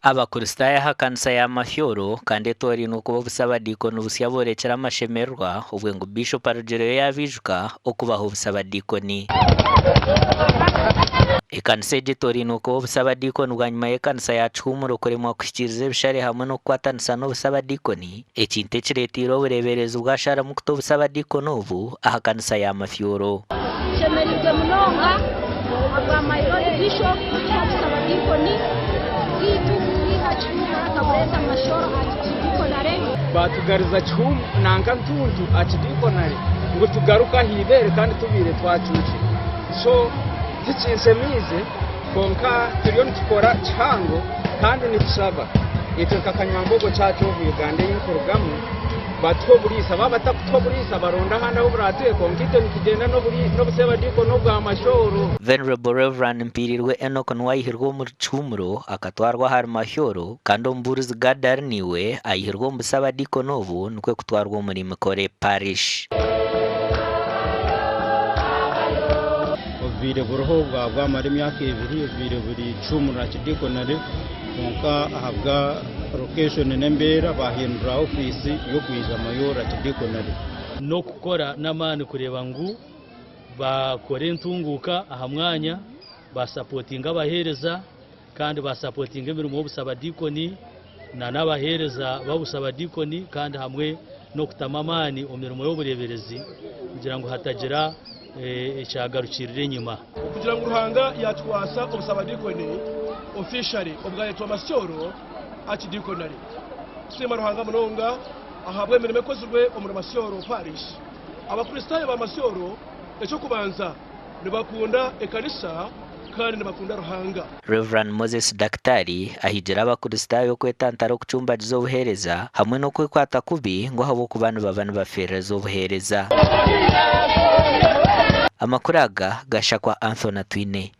Abakristaya hakanisa ya Mafyoro kandi tori nuko busaba dikoni busya borekera amashemerwa ubwe ngo Bishop Arugero yabijuka okubaho busaba dikoni ikanisa egitori nuko busaba dikoni bwanyuma y'ekanisa ya Chumuro kuremwa kushikiriza bishare hamwe no kwatanisa no busaba dikoni ekinte kiretiro ubureberezi bwashara mu kuto busaba dikoni ubu ahakanisa ya Mafyoro shemerijwe munonga abwa Mayorori Bishop busaba dikoni batugariza cyumu nanga ntuntu akidikonare ngo tugaruka hibere kandi tubire twacuce so tikinsemize konka turiyo nikikora cyango kandi nikisaba ito kakanyambogo cyacu Uganda y'inkorogamo batwoburisa babatakutwoburisa baronda handa ho buratuye konkite nikigenda no buseba diko no bwa Mashoro. Venerable Reverend Mpirirwe Enoch nwayihirwa mu Chumuro akatwarwa hari Mafyoro kandi omburuzi Gadar niwe ayihirwa mu busaba diko nobu nkwe kutwarwa muri Mikore Parish. Ovire buroho bwa mari myaka ibiri ovire buri Chumuro akidikonare konka ahabwa location nembera bahindura office yo kwiza Mayora akidikonare no kukora namani kureba ngu bakore ntunguka aha mwanya basupportinga abahereza kandi basupportinga imirimo y'obusaba dikoni na nabahereza babusaba dikoni kandi hamwe no kutamamani imirimo y'obureberezi kugira ngo hatagira icyagarukirira inyuma kugira ngo Ruhanga yatwasa obusaba dikoni officially obwayetwa Mafyoro akidikonare tusema Ruhanga munonga ahabwe imirimo ikozwe mu Mafyoro Parish. Abakristayo ba Mafyoro ecyo kubanza nibakunda ekanisa kandi nibakunda Ruhanga. Reverend Moses Daktari ahigira abakristayo kwetantara okucumbagiza obuhereza hamwe no kwekwata kubi ngo habo kubana babana bafereza obuhereza. Amakuraga gashakwa Anthony Twine.